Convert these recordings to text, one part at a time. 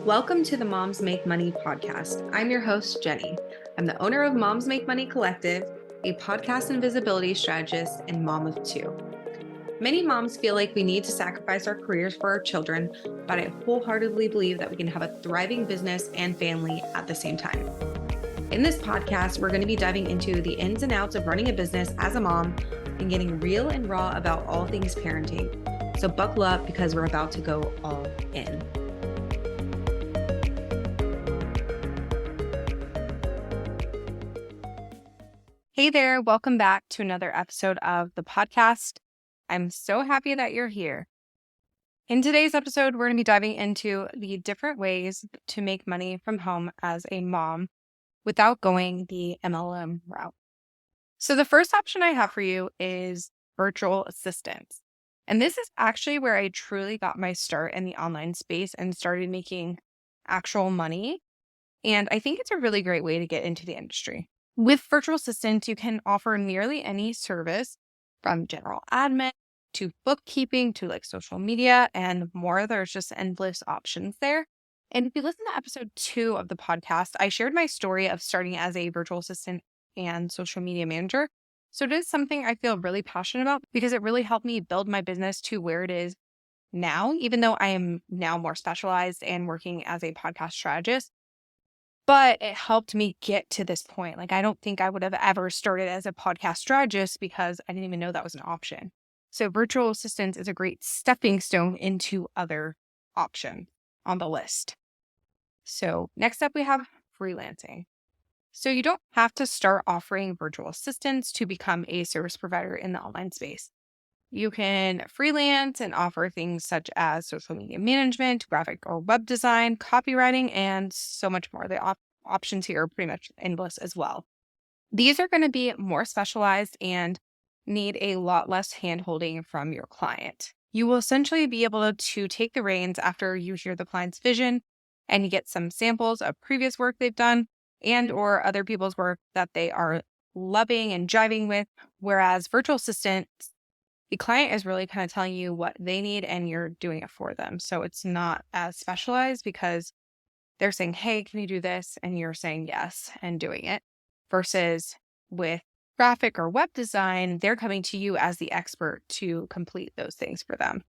Welcome to the Moms Make Money podcast. I'm your host, Jenny. I'm the owner of Moms Make Money Collective, a podcast and visibility strategist and mom of two. Many moms feel like we need to sacrifice our careers for our children, but I wholeheartedly believe that we can have a thriving business and family at the same time. In this podcast, we're going to be diving into the ins and outs of running a business as a mom and getting real and raw about all things parenting. So buckle up because we're about to go all in. Hey there, welcome back to another episode of the podcast. I'm so happy that you're here. In today's episode, we're going to be diving into the different ways to make money from home as a mom without going the MLM route. So the first option I have for you is virtual assistants. And this is actually where I truly got my start in the online space and started making actual money. And I think it's a really great way to get into the industry. With virtual assistants, you can offer nearly any service from general admin to bookkeeping to like social media and more. There's just endless options there. And if you listen to episode 2 of the podcast, I shared my story of starting as a virtual assistant and social media manager. So it is something I feel really passionate about because it really helped me build my business to where it is now, even though I am now more specialized and working as a podcast strategist. But it helped me get to this point. Like, I don't think I would have ever started as a podcast strategist because I didn't even know that was an option. So virtual assistants is a great stepping stone into other options on the list. So next up, we have freelancing. So you don't have to start offering virtual assistants to become a service provider in the online space. You can freelance and offer things such as social media management, graphic or web design, copywriting, and so much more. The options here are pretty much endless as well. These are going to be more specialized and need a lot less hand-holding from your client. You will essentially be able to take the reins after you hear the client's vision and you get some samples of previous work they've done and or other people's work that they are loving and jiving with, whereas virtual assistants, the client is really kind of telling you what they need and you're doing it for them. So it's not as specialized because they're saying, hey, can you do this? And you're saying yes and doing it. Versus with graphic or web design, they're coming to you as the expert to complete those things for them.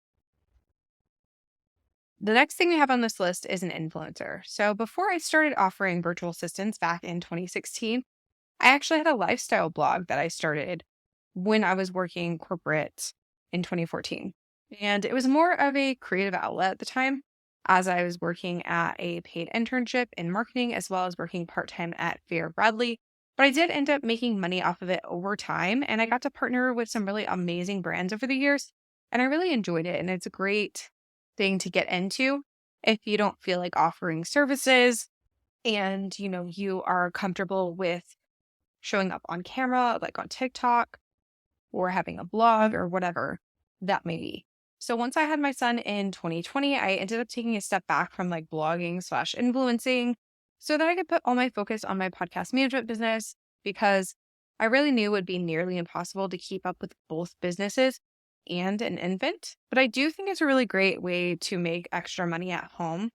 The next thing we have on this list is an influencer. So before I started offering virtual assistants back in 2016, I actually had a lifestyle blog that I started when I was working corporate in 2014. And it was more of a creative outlet at the time as I was working at a paid internship in marketing as well as working part-time at Vera Bradley. But I did end up making money off of it over time. And I got to partner with some really amazing brands over the years. And I really enjoyed it. And it's a great thing to get into if you don't feel like offering services and, you are comfortable with showing up on camera, like on TikTok, or having a blog or whatever that may be. So once I had my son in 2020, I ended up taking a step back from like blogging/influencing so that I could put all my focus on my podcast management business because I really knew it would be nearly impossible to keep up with both businesses and an infant. But I do think it's a really great way to make extra money at home.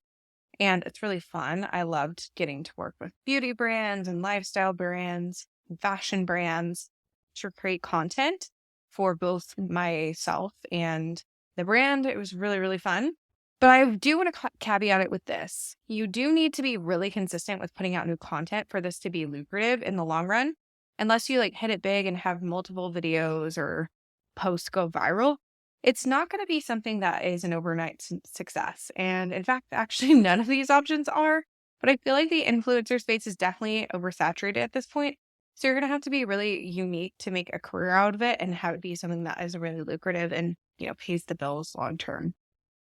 And it's really fun. I loved getting to work with beauty brands and lifestyle brands and fashion brands to create content for both myself and the brand. It was really, really fun. But I do want to caveat it with this. You do need to be really consistent with putting out new content for this to be lucrative in the long run. Unless you hit it big and have multiple videos or posts go viral, it's not going to be something that is an overnight success. And in fact, actually, none of these options are. But I feel like the influencer space is definitely oversaturated at this point. So you're going to have to be really unique to make a career out of it and have it be something that is really lucrative and, pays the bills long term.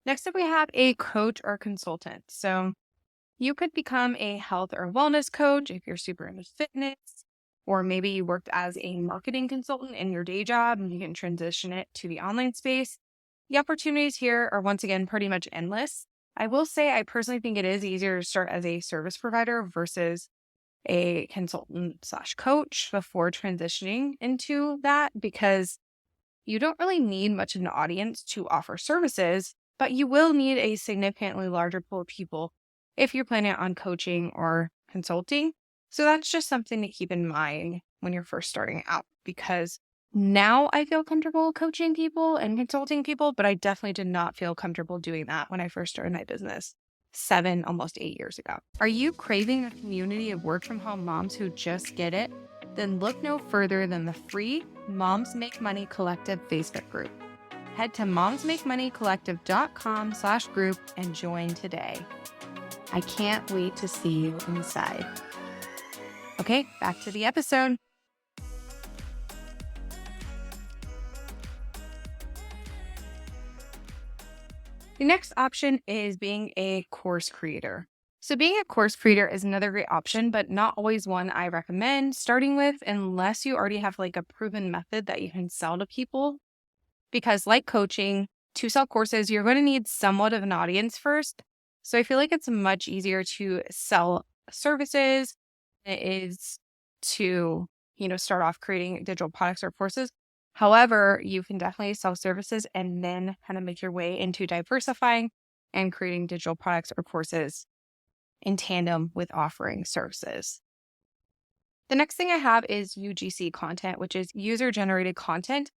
Next up, we have a coach or consultant. So you could become a health or wellness coach if you're super into fitness, or maybe you worked as a marketing consultant in your day job and you can transition it to the online space. The opportunities here are once again pretty much endless. I will say I personally think it is easier to start as a service provider versus a consultant/coach before transitioning into that because you don't really need much of an audience to offer services, but you will need a significantly larger pool of people if you're planning on coaching or consulting. So that's just something to keep in mind when you're first starting out, because now I feel comfortable coaching people and consulting people, but I definitely did not feel comfortable doing that when I first started my business 7, almost 8 years ago. Are you craving a community of work from home moms who just get it? Then look no further than the free Moms Make Money Collective Facebook group. Head to momsmakemoneycollective.com/group and join today. I can't wait to see you inside. Okay, back to the episode. The next option is being a course creator. So being a course creator is another great option, but not always one I recommend starting with unless you already have like a proven method that you can sell to people. Because like coaching, to sell courses, you're going to need somewhat of an audience first. So I feel like it's much easier to sell services than it is to, start off creating digital products or courses. However, you can definitely sell services and then kind of make your way into diversifying and creating digital products or courses in tandem with offering services. The next thing I have is UGC content, which is user-generated content.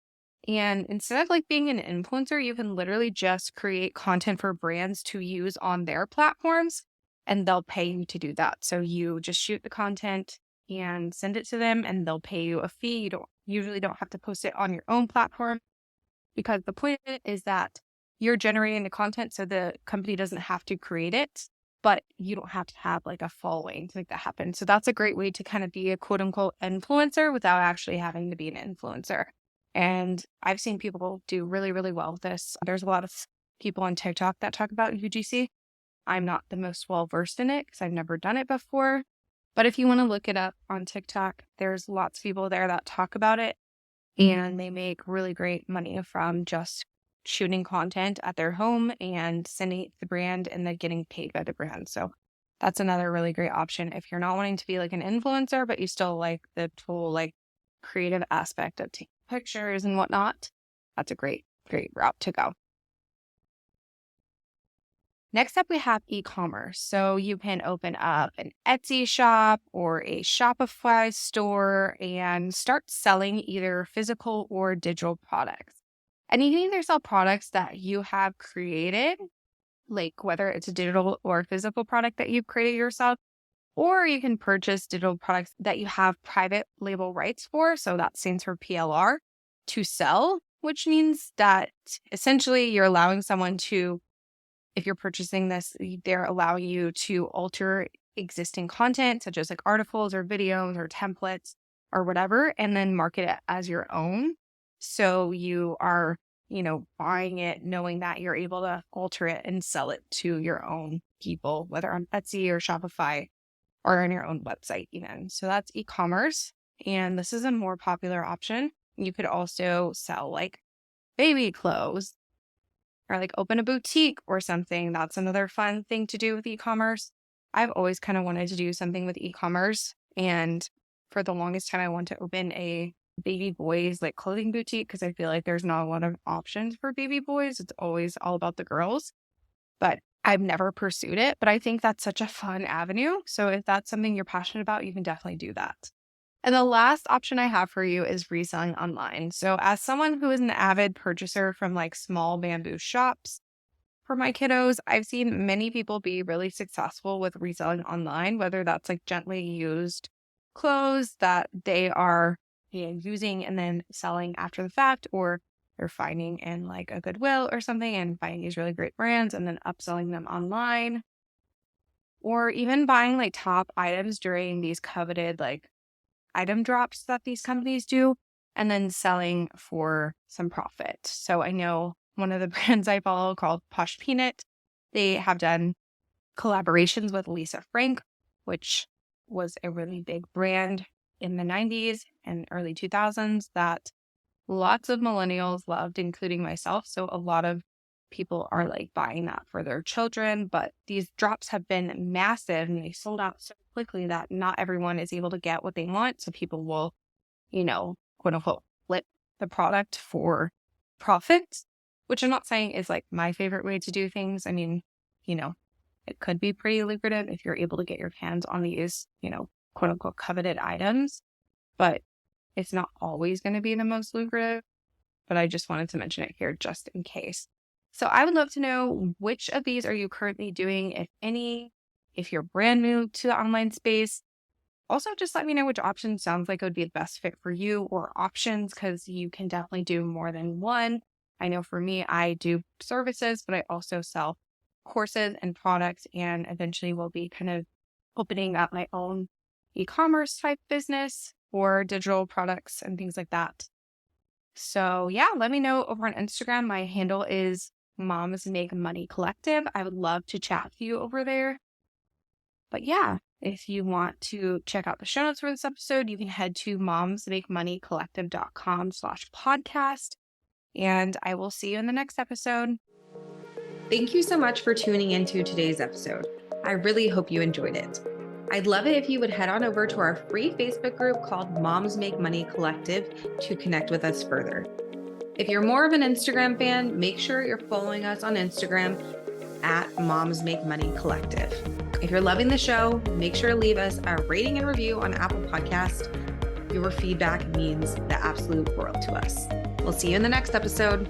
And instead of like being an influencer, you can literally just create content for brands to use on their platforms, and they'll pay you to do that. So you just shoot the content and send it to them, and they'll pay you a fee. You usually don't have to post it on your own platform, because the point of it is that you're generating the content, so the company doesn't have to create it, but you don't have to have like a following to make that happen. So that's a great way to kind of be a quote unquote influencer without actually having to be an influencer. And I've seen people do really, really well with this. There's a lot of people on TikTok that talk about UGC. I'm not the most well versed in it because I've never done it before. But if you want to look it up on TikTok, there's lots of people there that talk about it, and they make really great money from just shooting content at their home and sending it to the brand and then getting paid by the brand. So that's another really great option if you're not wanting to be like an influencer, but you still like the whole like creative aspect of taking pictures and whatnot. That's a great, great route to go. Next up, we have e-commerce. So you can open up an Etsy shop or a Shopify store and start selling either physical or digital products. And you can either sell products that you have created, like whether it's a digital or physical product that you've created yourself, or you can purchase digital products that you have private label rights for. So that stands for PLR, to sell, which means that essentially you're allowing someone to, if you're purchasing this, they're allowing you to alter existing content, such as like articles or videos or templates or whatever, and then market it as your own. So you are, buying it, knowing that you're able to alter it and sell it to your own people, whether on Etsy or Shopify or on your own website even. So that's e-commerce. And this is a more popular option. You could also sell like baby clothes or like open a boutique or something. That's another fun thing to do with e-commerce. I've always kind of wanted to do something with e-commerce. And for the longest time, I want to open a baby boys like clothing boutique because I feel like there's not a lot of options for baby boys. It's always all about the girls. But I've never pursued it, but I think that's such a fun avenue. So if that's something you're passionate about, you can definitely do that. And the last option I have for you is reselling online. So as someone who is an avid purchaser from like small bamboo shops for my kiddos, I've seen many people be really successful with reselling online, whether that's like gently used clothes that they are using and then selling after the fact, or they're finding in like a Goodwill or something and finding these really great brands and then upselling them online, or even buying like top items during these coveted like item drops that these companies do and then selling for some profit. So I know one of the brands I follow called Posh Peanut, they have done collaborations with Lisa Frank, which was a really big brand in the 90s and early 2000s that lots of millennials loved, including myself. So a lot of people are like buying that for their children, but these drops have been massive and they sold out so quickly that not everyone is able to get what they want. So people will, quote unquote, flip the product for profit, which I'm not saying is like my favorite way to do things. I mean, It could be pretty lucrative if you're able to get your hands on these, quote unquote coveted items, but it's not always going to be the most lucrative. But I just wanted to mention it here just in case. So I would love to know, which of these are you currently doing, if any, if you're brand new to the online space. Also, just let me know which option sounds like it would be the best fit for you, or options, because you can definitely do more than one. I know for me, I do services, but I also sell courses and products, and eventually will be kind of opening up my own e-commerce type business for digital products and things like that. So yeah, let me know over on Instagram. My handle is Moms Make Money Collective. I would love to chat with you over there. But yeah, if you want to check out the show notes for this episode, you can head to momsmakemoneycollective.com/podcast. And I will see you in the next episode. Thank you so much for tuning into today's episode. I really hope you enjoyed it. I'd love it if you would head on over to our free Facebook group called Moms Make Money Collective to connect with us further. If you're more of an Instagram fan, make sure you're following us on Instagram at Moms Make Money Collective. If you're loving the show, make sure to leave us a rating and review on Apple Podcast. Your feedback means the absolute world to us. We'll see you in the next episode.